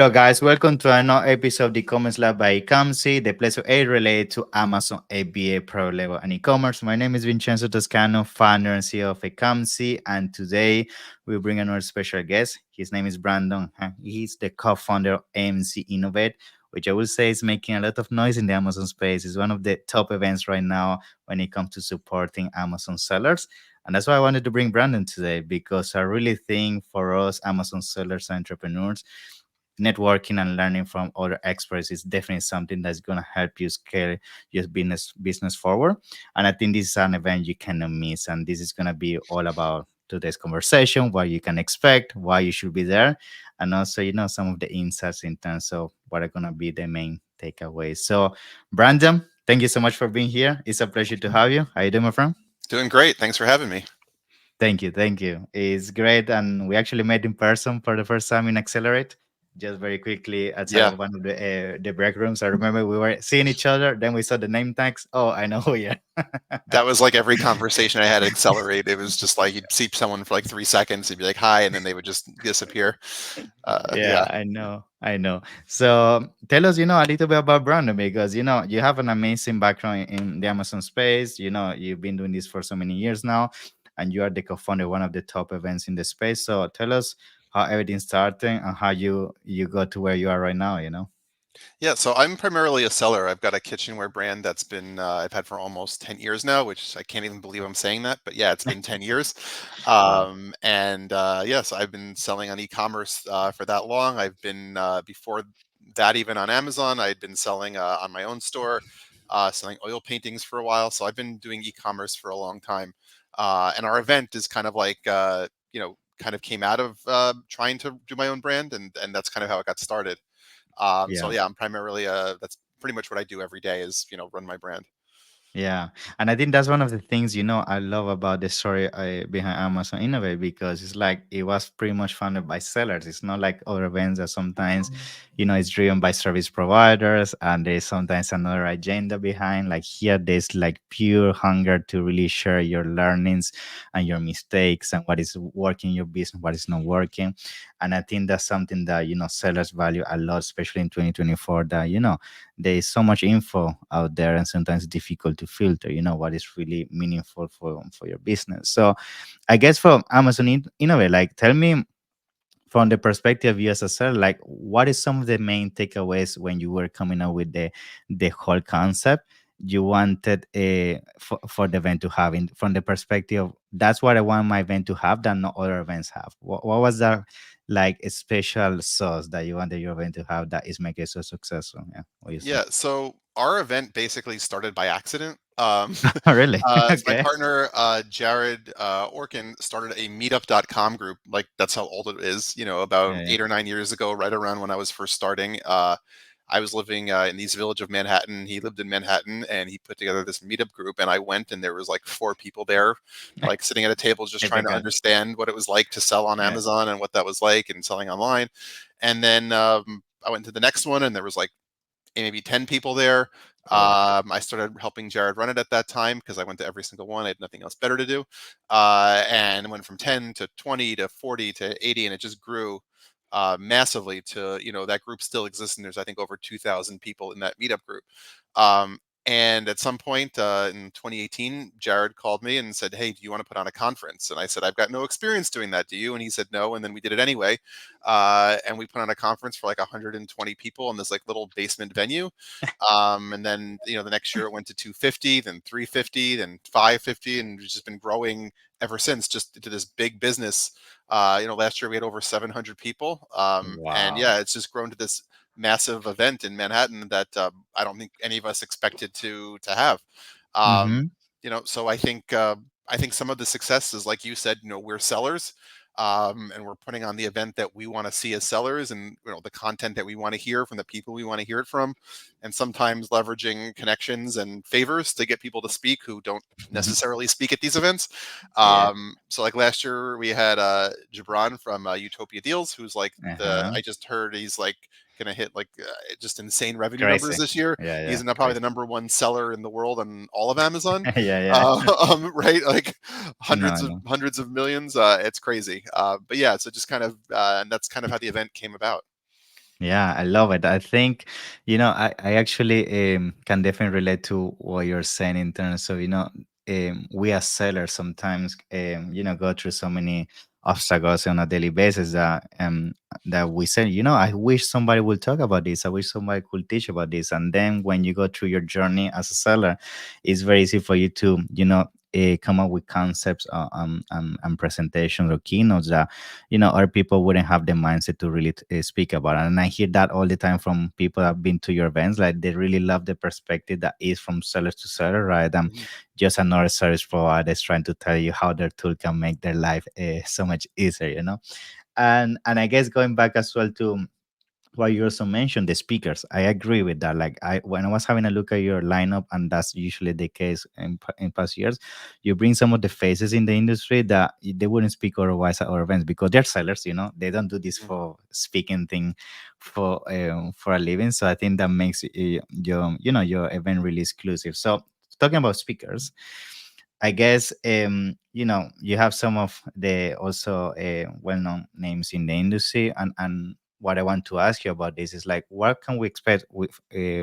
Hello, guys. Welcome to another episode of the e-commerce lab by Ecomcy, the place where A related to Amazon ABA Pro Level and e-commerce. My name is Vincenzo Toscano, founder and CEO of Ecomcy, and today we bring another special guest. His name is Brandon. He's the co-founder of AMZ Innovate, which I will say is making a lot of noise in the Amazon space. It's one of the top events right now when it comes to supporting Amazon sellers. And that's why I wanted to bring Brandon today, because I really think for us Amazon sellers and entrepreneurs, networking and learning from other experts is definitely something that's going to help you scale your business forward. And I think this is an event you cannot miss. And this is going to be all about today's conversation, what you can expect, why you should be there, and also, some of the insights in terms of what are going to be the main takeaways. So, Brandon, thank you so much for being here. It's a pleasure to have you. How you doing, my friend? Doing great. Thanks for having me. Thank you. Thank you. It's great. And we actually met in person for the first time in Accelerate. Just very quickly outside Yeah, of one of the break rooms. I remember we were seeing each other. Then we saw the name tags. Oh, I know who you are. that was like every conversation I had at Accelerate. It was just like you'd see someone for like 3 seconds, you'd be like, "Hi," and then they would just disappear. Yeah, Yeah, I know. I know. So tell us, a little bit about Brandon, because, you have an amazing background in the Amazon space. You've been doing this for so many years now, and you are the co-founder of one of the top events in the space. So tell us how everything started and how you got to where you are right now. yeah. So I'm primarily a seller. I've got a kitchenware brand that's been I've had for almost 10 years now, which I can't even believe I'm saying that, but yeah, it's been 10 years. Wow. And yes, I've been selling on e-commerce for that long. I've been before that even on Amazon. I'd been selling on my own store, selling oil paintings for a while. So I've been doing e-commerce for a long time. And our event is kind of like kind of came out of trying to do my own brand, and that's kind of how it got started. So Yeah. yeah, I'm primarily that's pretty much what I do every day is run my brand. Yeah, and I think that's one of the things I love about the story behind Amazon Innovate, because it's like it was pretty much funded by sellers. It's not like other events that sometimes it's driven by service providers, and there's sometimes another agenda behind. Like here, there's like pure hunger to really share your learnings and your mistakes and what is working in your business, what is not working. And I think that's something that sellers value a lot, especially in 2024. That there is so much info out there, and sometimes difficult to filter what is really meaningful for your business. So I guess for Amazon Innovate, like, tell me from the perspective of you as a seller, like, what is some of the main takeaways when you were coming up with the whole concept you wanted for the event to have, from the perspective of, that's what I want my event to have that no other events have. What was that, like, a special sauce that you wanted your event to have that is making it so successful? Yeah, what you say? Yeah, so our event basically started by accident. Oh, really? So my Okay. partner Jared Orkin started a meetup.com group. Like that's how old it is, about Yeah, yeah. 8 or 9 years ago, right around when I was first starting. I was living in the East Village of Manhattan. He lived in Manhattan, and he put together this meetup group. And I went, and there was like 4 people there, like sitting at a table, just trying to Typical. understand what it was like to sell on Yeah. Amazon and what that was like, and selling online. And then I went to the next one, and there was like maybe 10 people there. Cool. I started helping Jared run it at that time because I went to every single one. I had nothing else better to do. And it went from 10 to 20 to 40 to 80, and it just grew massively to, that group still exists. And there's, I think, over 2,000 people in that meetup group. And at some point in 2018, Jared called me and said, "Hey, do you want to put on a conference?" And I said, "I've got no experience doing that. Do you?" And he said, "No." And then we did it anyway. And we put on a conference for like 120 people in this like little basement venue. And then, the next year it went to 250, then 350, then 550, and it's just been growing ever since, just into this big business. Last year we had over 700 people. And Wow. yeah, it's just grown to this massive event in Manhattan that I don't think any of us expected to have. Um, Mm-hmm. so I think some of the success is, like you said, we're sellers, and we're putting on the event that we want to see as sellers, and the content that we want to hear from the people we want to hear it from, and sometimes leveraging connections and favors to get people to speak who don't necessarily speak at these events. Yeah. So like last year we had Gibran from Utopia Deals, who's like Uh-huh. I just heard he's like gonna hit like just insane revenue numbers Crazy. this year. Yeah, He's yeah. probably the Crazy. number 1 seller in the world on all of Amazon. Yeah, yeah. Right, like No, no. hundreds of millions. It's crazy. But yeah, so just kind of and that's kind of how the event came about. Yeah, I love it. I think, I actually can definitely relate to what you're saying in terms of, we as sellers sometimes, go through so many obstacles on a daily basis that we say, I wish somebody would talk about this. I wish somebody could teach about this. And then when you go through your journey as a seller, it's very easy for you to, come up with concepts and presentations or keynotes that other people wouldn't have the mindset to really speak about it. And I hear that all the time from people that have been to your events. Like they really love the perspective that is from seller to seller, right? Mhm. Just another service provider is trying to tell you how their tool can make their life so much easier, and I guess going back as well to well, you also mentioned the speakers. I agree with that. Like I, when I was having a look at your lineup, and that's usually the case in past years, you bring some of the faces in the industry that they wouldn't speak otherwise at our events because they're sellers. They don't do this Mhm. for speaking thing for a living. So I think that makes your event really exclusive. So talking about speakers, I guess you have some of the also well-known names in the industry, and what I want to ask you about this is like, what can we expect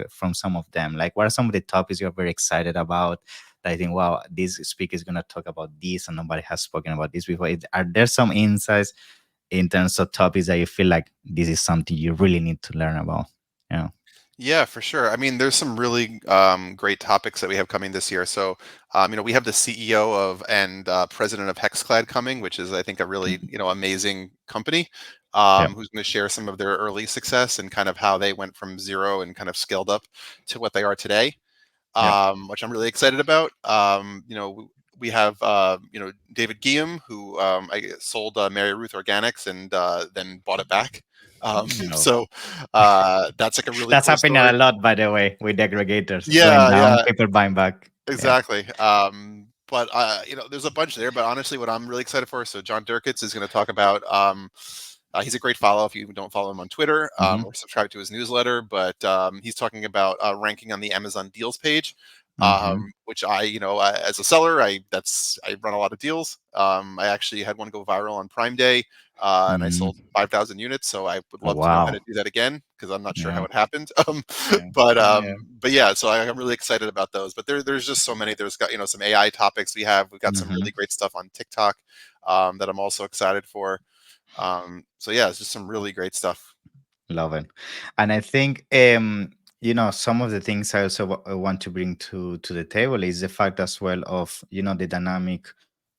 from some of them? Like, what are some of the topics you're very excited about? That I think, wow, this speaker is going to talk about this, and nobody has spoken about this before. Are there some insights in terms of topics that you feel like this is something you really need to learn about? Yeah. Yeah, for sure. I mean, there's some really great topics that we have coming this year. So, we have the CEO of and president of Hexclad coming, which is, I think, a really, Mhm. amazing company, Yeah. who's going to share some of their early success and kind of how they went from zero and kind of scaled up to what they are today, Yeah. which I'm really excited about. We have, David Guillaume, who I sold Mary Ruth Organics and then bought it back. No. So that's like a really That's cool happening a story. lot, by the way, with aggregators going Yeah, down, yeah, people buying back. Yeah. exactly. But there's a bunch there. But honestly, what I'm really excited for, so John Durkitz is going to talk about. He's a great follow if you don't follow him on Twitter Hmm. or subscribe to his newsletter. But he's talking about ranking on the Amazon deals page, Hmm. which as a seller, I run a lot of deals. I actually had one go viral on Prime Day, and I Hmm. sold 5,000 units. So I would Oh, love to know how wow. to do that again because I'm not sure how Yeah. it happened. Yeah. Yeah. But yeah, so I'm really excited about those. But there's just so many. There's got some AI topics we've got some Hmm. really great stuff on TikTok that I'm also excited for. So yeah, it's just some really great stuff. Love it. And I think some of the things I also want to bring to the table is the fact as well of the dynamic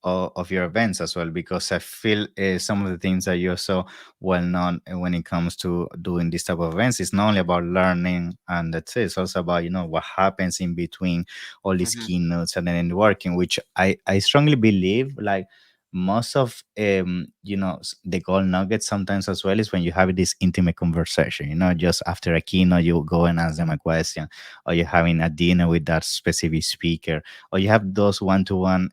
of your events as well, because I feel some of the things that you're so well known when it comes to doing this type of events is not only about learning and that's it, it's also about what happens in between all these Hmm. keynotes and then working, which I strongly believe like most of the gold nugget sometimes as well is when you have this intimate conversation, just after a keynote you go and ask them a question, or you're having a dinner with that specific speaker, or you have those one-to-one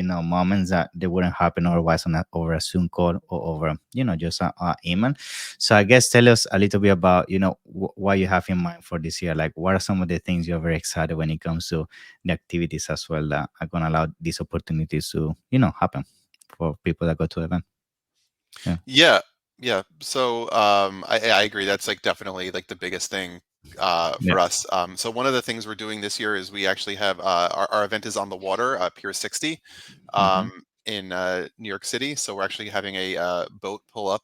moments that they wouldn't happen otherwise over a Zoom call or over just a email. So I guess tell us a little bit about what you have in mind for this year. Like, what are some of the things you're very excited when it comes to the activities as well that are going to allow these opportunities to happen for people that go to the event. Yeah. Yeah, yeah. So I agree. That's like definitely like the biggest thing Yeah. for us. So one of the things we're doing this year is we actually have our event is on the water, Pier 60, Hmm. in New York City. So we're actually having a boat pull up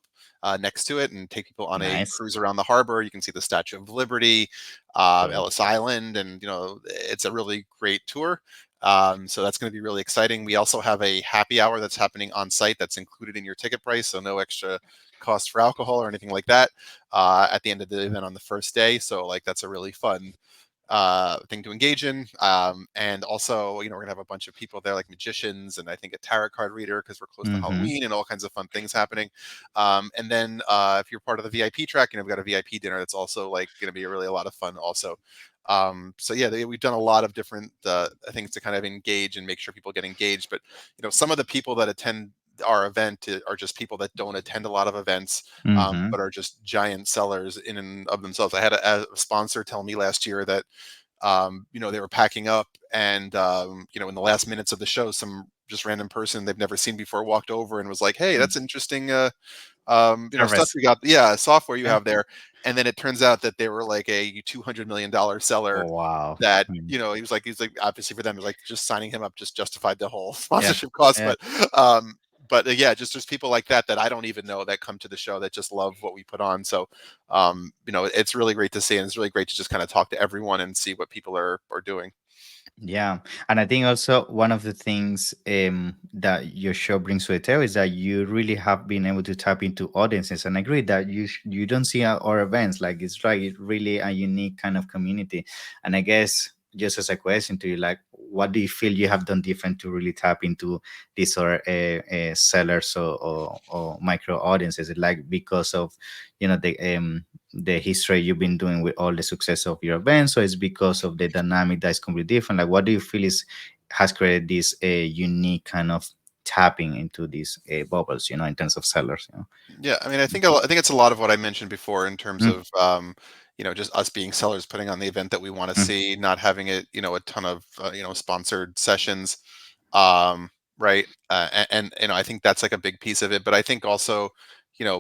next to it and take people on a Nice. cruise around the harbor. You can see the Statue of Liberty, Cool. Ellis Island, and it's a really great tour. So that's going to be really exciting. We also have a happy hour that's happening on site that's included in your ticket price, so no extra cost for alcohol or anything like that at the end of the event on the first day. So like that's a really fun thing to engage in. And also, we're gonna have a bunch of people there, like magicians, and I think a tarot card reader because we're close to Hmm. Halloween and all kinds of fun things happening. And then if you're part of the VIP track, we've got a VIP dinner that's also like going to be really a lot of fun, also. So yeah, we've done a lot of different things to kind of engage and make sure people get engaged. But some of the people that attend our event are just people that don't attend a lot of events, Hmm. but are just giant sellers in and of themselves. I had a sponsor tell me last year that they were packing up, and in the last minutes of the show, some just random person they've never seen before walked over and was like, "Hey, that's interesting. Stuff Service. you got, yeah, software you Yeah. have there." and then it turns out that they were like a $200 million seller. Oh wow. That, Mm. he was like obviously for them, it was like just signing him up just justified the whole Yeah. sponsorship cost. Yeah. Um, yeah, just there's people like that that I don't even know that come to the show that just love what we put on. So, it's really great to see, and it's really great to just kind of talk to everyone and see what people are doing. Yeah, and I think also one of the things that your show brings to the table is that you really have been able to tap into audiences, and I agree that you don't see our events like it's like it's really a unique kind of community. And I guess just as a question to you, like, what do you feel you have done different to really tap into these other sellers or micro audiences? Is it like because of the history you've been doing with all the success of your events, so it's because of the dynamic that's completely different? Like, what do you feel is has created this unique kind of tapping into these bubbles, in terms of sellers, Yeah, I mean, I think it's a lot of what I mentioned before in terms Mm, of just us being sellers, putting on the event that we want to mm, see, not having it, a ton of sponsored sessions, um, right? And I think that's like a big piece of it. But I think also,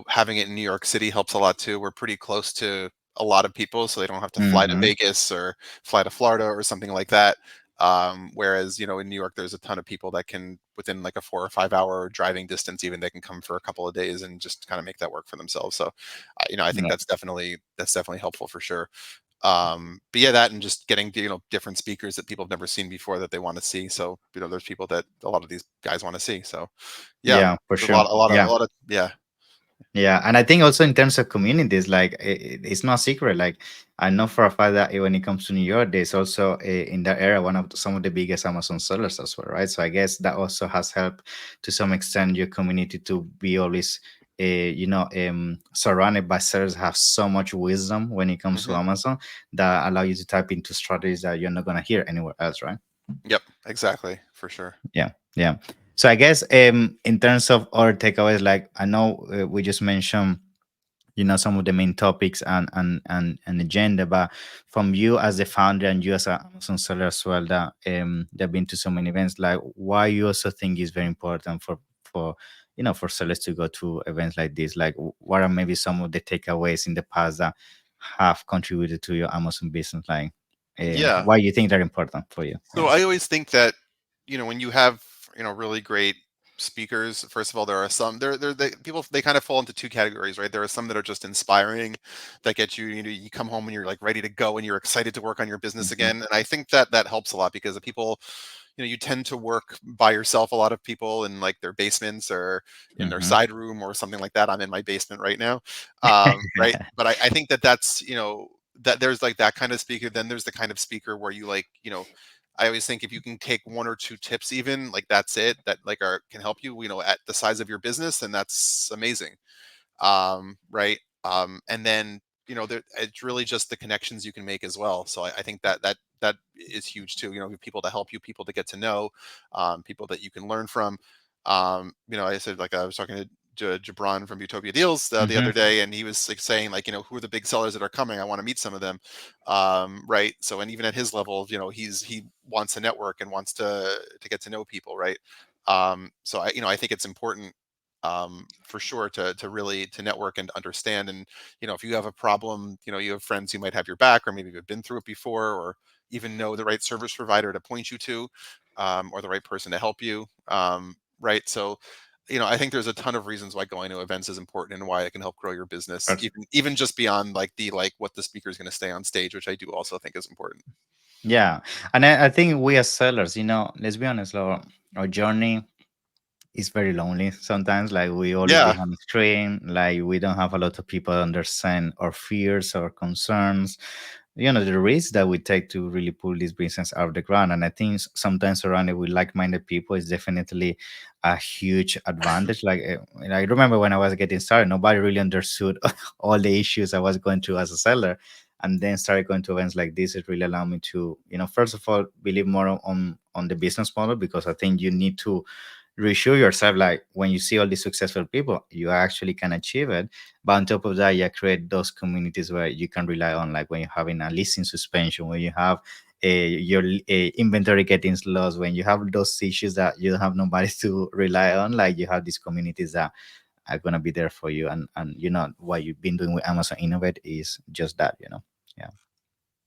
having it in New York City helps a lot too. We're pretty close to a lot of people, so they don't have to fly to mhm. Vegas or fly to Florida or something like that. Whereas, in New York, there's a ton of people that can, within like a 4 or 5 hour driving distance, even they can come for a couple of days and just kind of make that work for themselves. So, I think Yeah. that's definitely helpful for sure. But yeah, that and just getting different speakers that people have never seen before that they want to see. So, there's people that a lot of these guys want to see. So, yeah, Yeah, for there's sure. a Yeah. lot of yeah. Yeah, and I think also in terms of communities, like it's not secret. Like I know for a fact that when it comes to New York, there's also in that area one of some of the biggest Amazon sellers as well, right? So I guess that also has helped to some extent your community to be always, surrounded by sellers that have so much wisdom when it comes to Hmm. Amazon that allow you to tap into strategies that you're not gonna hear anywhere else, right? Yep, exactly, for sure. Yeah, yeah. So I guess in terms of our takeaways, like I know we just mentioned some of the main topics and agenda, but from you as the founder and you as an Amazon seller as well, that they've been to so many events, like why you also think is very important for sellers to go to events like this? Like what are maybe some of the takeaways in the past that have contributed to your Amazon business? Like Yeah. why you think they're important for you? So Yeah. I always think that, when you have, really great speakers, first of all, there are some people, they kind of fall into two categories, right? There are some that are just inspiring, that get you, you come home and you're like ready to go and you're excited to work on your business Mhm. again. And I think that that helps a lot because the people, you tend to work by yourself. A lot of people in like their basements or in their Mhm. side room or something like that. I'm in my basement right now. Right. But I think that that's, that there's like that kind of speaker. Then there's the kind of speaker where you like, I always think if you can take one or two tips, even like that's it, that like can help you, at the size of your business, and that's amazing. Right. And then, it's really just the connections you can make as well. So I think that is huge too. People to help you, people to get to know, people that you can learn from. I said, like, I was talking to Jabron from Utopia Deals the other Mhm. day, and he was like saying, like, who are the big sellers that are coming? I want to meet some of them. Right. So, and even at his level, he wants to network and wants to get to know people. Right. So I think it's important, for sure, to really to network and understand. And if you have a problem, you have friends who might have your back, or maybe you've been through it before, or even know the right service provider to point you to, or the right person to help you. Right. So I think there's a ton of reasons why going to events is important and why it can help grow your business, even just beyond like the like what the speaker is going to say on stage, which I do also think is important. Yeah, and I think we as sellers, let's be honest, our journey is very lonely sometimes. Like we always Yeah. behind the screen, like we don't have a lot of people understand our fears or concerns. The risk that we take to really pull this business out of the ground. And I think sometimes surrounded with like-minded people is definitely a huge advantage. Like I remember when I was getting started, nobody really understood all the issues I was going through as a seller. And then started going to events like this. It really allowed me to, first of all, believe more on the business model, because I think you need to reassure yourself, like when you see all these successful people you actually can achieve it. But on top of that, you create those communities where you can rely on, like when you're having a listing suspension, when you have your inventory getting lost, when you have those issues that you don't have nobody to rely on, like you have these communities that are gonna be there for you. And what you've been doing with Amazon Innovate is just that. Yeah.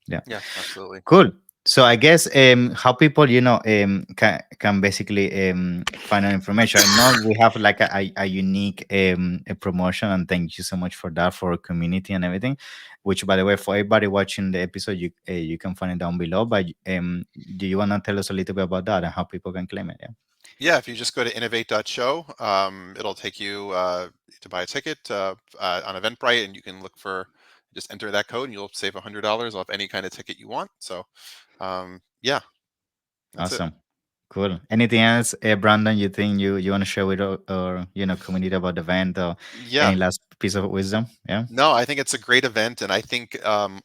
Yeah. Yeah, absolutely. Cool. So I guess how people can basically find out information. I know we have like a unique a promotion, and thank you so much for that, for our community and everything. Which, by the way, for everybody watching the episode, you can find it down below. But do you want to tell us a little bit about that and how people can claim it? Yeah. Yeah, if you just go to innovate.show, it'll take you to buy a ticket on Eventbrite, and you can look for, just enter that code, and you'll save $100 off any kind of ticket you want. So, yeah, that's it. Awesome. Cool. Anything else, Brandon? You think you want to share with our community about the event, or Yeah. any last piece of wisdom? Yeah. No, I think it's a great event, and I think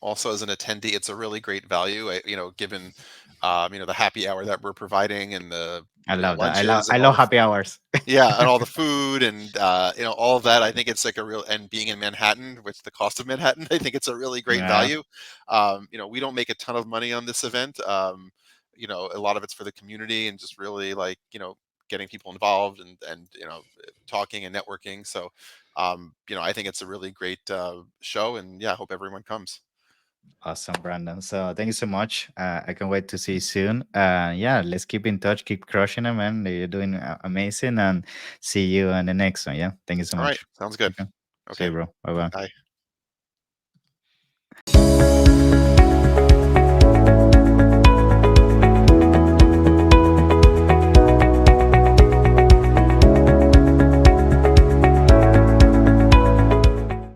also as an attendee, it's a really great value. Given the happy hour that we're providing, and the I love that. I love lunches I and all love the happy hours. yeah, and all the food, and all of that. I think it's like a real, and being in Manhattan with the cost of Manhattan, I think it's a really great Yeah. value. We don't make a ton of money on this event. A lot of it's for the community, and just really like getting people involved, and talking and networking. So I think it's a really great show, and yeah, I hope everyone comes. Awesome, Brandon. So thank you so much. I can wait to see you soon. Yeah, let's keep in touch. Keep crushing it, man. You're doing amazing. And see you on the next one. Yeah. Thank you so All right, much. sounds good. Okay. See Okay, you, bro. Bye bye. bye.